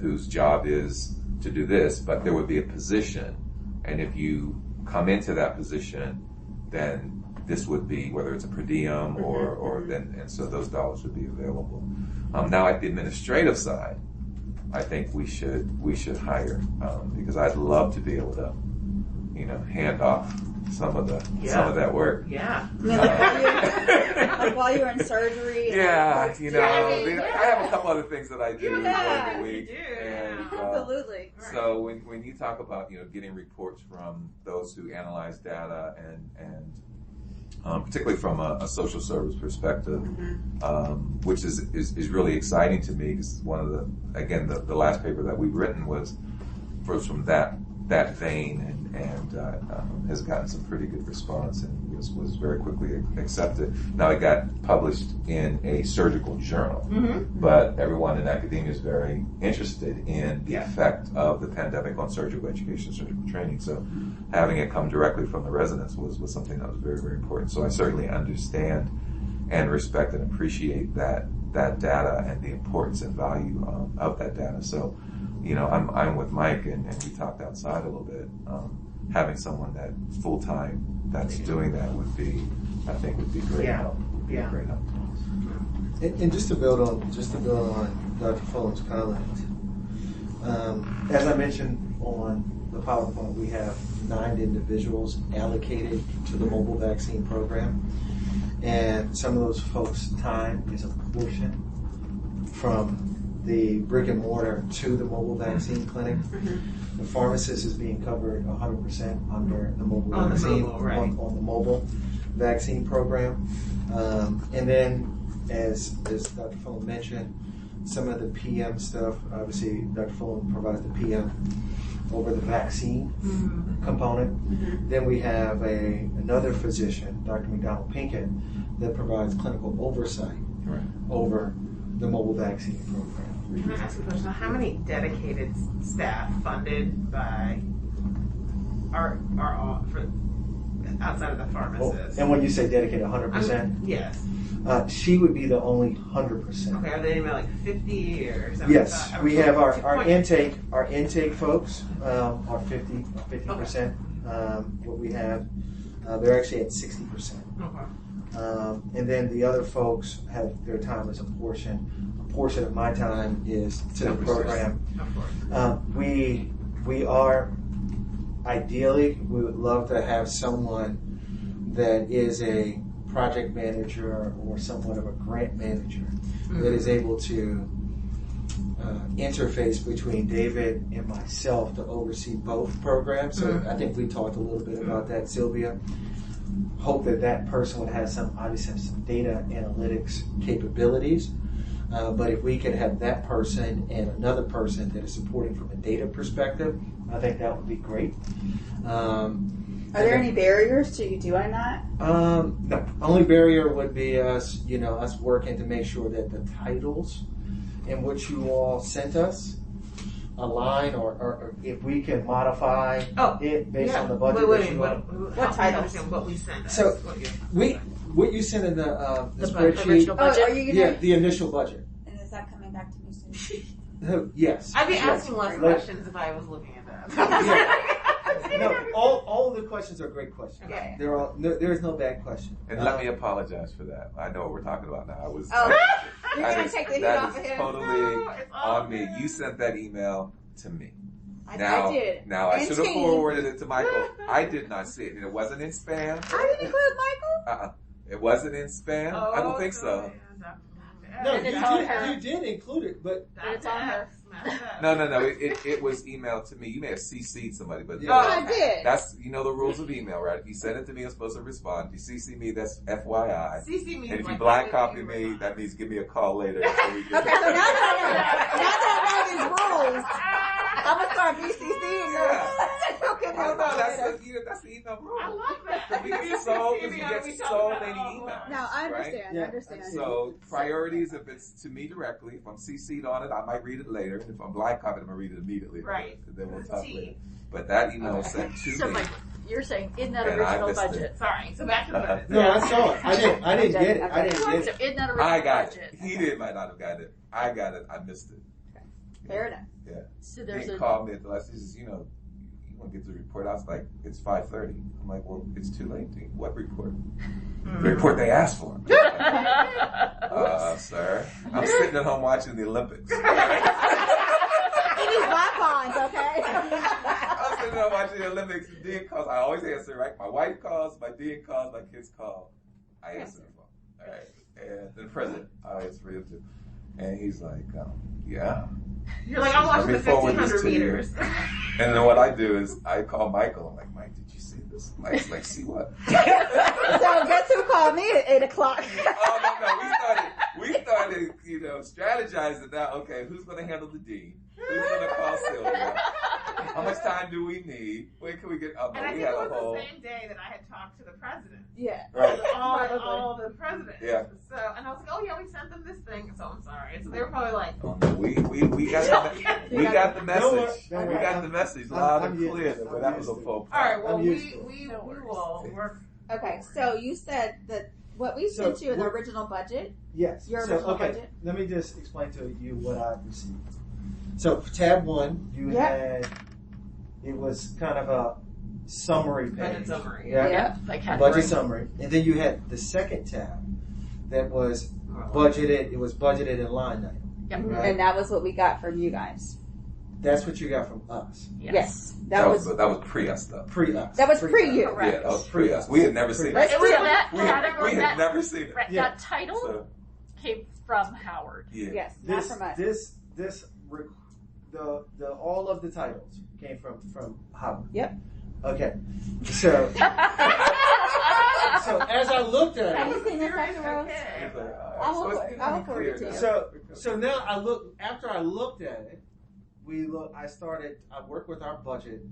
whose job is to do this, but there would be a position, and if you come into that position, then this would be, whether it's a per diem or then, and so those dollars would be available. Now at the administrative side, I think we should hire, because I'd love to be able to, hand off some of that work. Yeah. Like while you're in surgery. Yeah, I have a couple other things that I do during the week. And, absolutely. So when you talk about getting reports from those who analyze data and particularly from a social service perspective, which is really exciting to me, because one of the last paper that we've written was from that vein, and has gotten some pretty good response and was very quickly accepted. Now it got published in a surgical journal, but everyone in academia is very interested in the effect of the pandemic on surgical education, surgical training. So having it come directly from the residents was something that was very, very important. So I certainly understand and respect and appreciate that data and the importance and value of that data. So, I'm with Mike, and we talked outside a little bit. Having someone that full time that's doing that would be great help. Yeah. Great help. And just to build on Dr. Fulham's comment, as I mentioned on the PowerPoint, we have 9 individuals allocated to the mobile vaccine program, and some of those folks' time is a portion from the brick and mortar to the mobile vaccine clinic. The pharmacist is being covered 100% under the mobile vaccine on the mobile vaccine program. And then, as Dr. Fulham mentioned, some of the PM stuff, obviously Dr. Fulham provides the PM over the vaccine component. Then we have another physician, Dr. McDonald Pinkett, that provides clinical oversight over the mobile vaccine program. Can I ask a question? How many dedicated staff funded by are outside of the pharmacist? And when you say dedicated 100%? Yes. She would be the only 100%. Okay, are they maybe like 50 or something? Yes, we have our intake folks are 50%. What we have, they're actually at 60%. Okay. And then the other folks have their time as a portion. A portion of my time is to the program. We are ideally, we would love to have someone that is a project manager or somewhat of a grant manager that is able to interface between David and myself to oversee both programs. So I think we talked a little bit about that, Sylvia. Hope that person would have some data analytics capabilities. But if we could have that person and another person that is supporting from a data perspective, I think that would be great. Are there any barriers to you doing that? No. Only barrier would be us working to make sure that the titles in which you all sent us align, or if we can modify it based on the budget. What titles? What we sent us. So what you sent in the spreadsheet? The original budget? The initial budget. And is that coming back to me soon? Yes. I'd be asking less questions if I was looking at that. No, all of the questions are great questions. Yeah. There is no bad question. And let me apologize for that. I know what we're talking about now. You're going to take the hit off of him? Totally on me. You sent that email to me. I did. Now I should have forwarded it to Michael. I did not see it, and it wasn't in spam. I didn't include Michael? It wasn't in spam. I don't think so. No, you did include it, but it's on her. No. It was emailed to me. You may have CC'd somebody, but I did. That's the rules of email, right? If you send it to me, I'm supposed to respond. If you CC me, that's FYI. CC me. And if you blind copy me, that means give me a call later. Okay, so now that I know these rules, I'm gonna start BCCing you. That's the email rule. I love that. We get so many emails. No, I understand. Right? I understand. So priorities, if it's to me directly, if I'm CC'd on it, I might read it later. If I'm blind copied, I'm gonna read it immediately. Right. And then we'll talk later. But that email was sent to me. You're saying in that original budget. Sorry. So back to the budget. no, I saw it. I didn't get it. So in that original I got budget. it. He might not have got it. I got it. I missed it. Fair enough. Yeah. So there's Dean called me at the last. He says, you want to get the report? I was like, it's 5:30. I'm like, well, it's too late. Dean. What report? The report they asked for. Sir, I'm sitting at home watching the Olympics. It is my bonds, okay? I'm sitting there watching the Olympics. The Dean calls. I always answer, right? My wife calls, my Dean calls, my kids call. I answer the phone. All right. And the president, I answer for him too. And he's like, yeah. You're like, I'm watching the Let me forward 1,500 this to you. meters. And then what I do is I call Michael. I'm like, Mike, did you see this? Mike's like, see what? So guess who called me at 8 o'clock? Oh, no. We started, strategizing now. Okay, who's going to handle the dean? Who's going to call Sylvia? How much time do we need? When can we get? Oh, no, And I we think had it a was whole. the same day that I had talked to the president. Yeah. Right. All the presidents. Yeah. So, and I was like, oh yeah, we sent them this thing. So I'm sorry. So they were probably like, Oh, no, we got the message. Don't We worry. got the message loud I'm and used to clear. it. But I'm that was used a to faux all right, well, I'm we used to it. will work. Okay, so you said that what we So sent you in the we're- original budget. Yes. Your So, original okay, budget? let me just explain to you what I received. So for tab 1, you Yeah. had, it was kind of a summary page. Budget summary. Yeah. Like Budget summary. And then you had the second tab that was budgeted, it was budgeted in line item. Yep. Right? And that was what we got from you guys. That's what you got from us. Yes. That was pre us though. Pre-us. That was pre-you. Correct. Yeah, that was pre us. We had never seen Let's it. It was do it. that We category, had that, never seen it. right, Yeah. that title So, came from Howard. yeah. Yes, not from us. The all of the titles came from Howard. Yep. Okay. So as I looked at Have it, you seen this, Dr. Rose? He's like, all I will so it's for- getting I will forward clear it to now. you. so now after I looked at it, I worked with our budget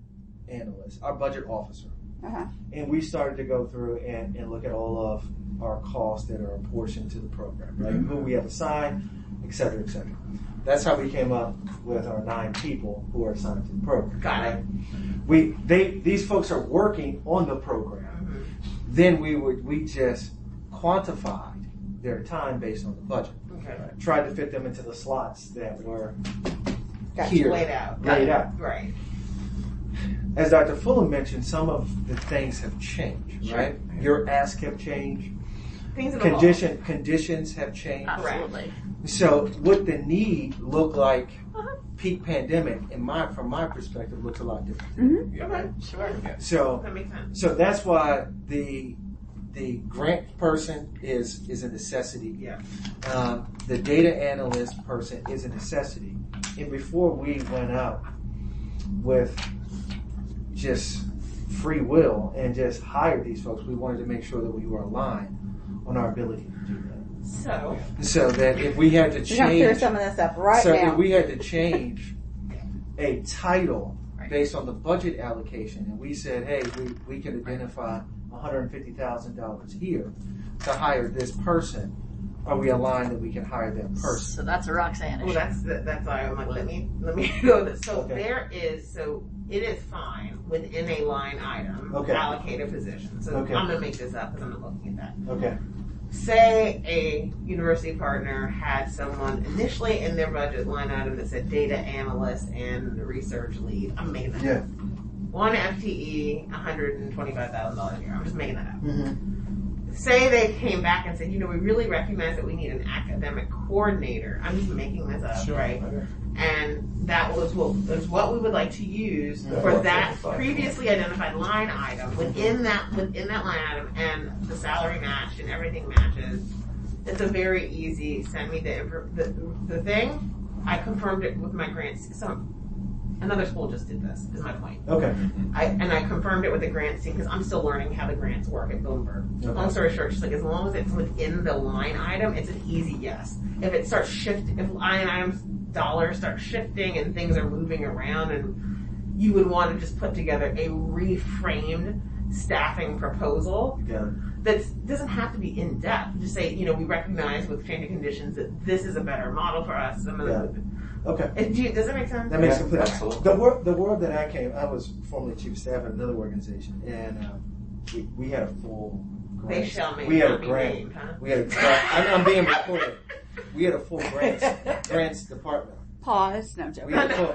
analyst, our budget officer, Uh-huh. and we started to go through and look at all of our costs that are apportioned to the program, right? Who we have assigned, et cetera, et cetera. That's how we came up with our 9 people who are assigned to the program. Got it. These folks are working on the program. Then we just quantified their time based on the budget. Okay. Tried to fit them into the slots that were Gotcha. here. Laid out. Laid out. Right. As Dr. Fulham mentioned, some of the things have changed, Sure. right? Your ask have changed. Things have Conditions have changed. Absolutely. So what the need looked like Uh-huh. peak pandemic, from my perspective, looks a lot different. Mm-hmm. Yeah. Okay. Sure. Yeah. So That makes sense. So that's why the grant person is a necessity. Yeah. The data analyst person is a necessity. And before we went out with just free will and just hired these folks, we wanted to make sure that we were aligned on our ability to do that. So, So that if we had to We're gonna clear change, some of this up right so now. if we had to change a title Right. based on the budget allocation, and we said, hey, we can identify $150,000 here to hire this person, are we aligned that we can hire that person? So that's a Roxanne issue. well, that's why I'm like, let me go this. So Okay. it is fine within a line item, Okay. allocate a position. So Okay. I'm gonna make this up because I'm not looking at that. Okay. Say a university partner had someone initially in their budget line item that said data analyst and research lead. I'm making that Yeah. up. 1 FTE, $125,000 a year. I'm just making that up. Mm-hmm. Say they came back and said, we really recognize that we need an academic coordinator. I'm just making this up, right? Okay. And that was what we would like to use Yeah. for that previously identified line item within that line item, and the salary matched and everything matches. It's a very easy. Send me the thing. I confirmed it with my grants. Another school just did this. Is my point. Okay. I confirmed it with the grants team because I'm still learning how the grants work at Bloomberg. Okay. Long story short, just like as long as it's within the line item, it's an easy yes. If it starts shifting, if line items dollars start shifting and things are moving around, and you would want to just put together a reframed staffing proposal Got it. that doesn't have to be in depth. Just say, we recognize with changing conditions that this is a better model for us. Yeah. Okay. Does that make sense? That makes Yeah, complete absolutely. The world that I was formerly chief of staff at another organization, and we had a full grant. They shall we had a not be grant. named, huh? We had I'm being recorded. We had a full grants department. Pause. No, I'm joking. We had a full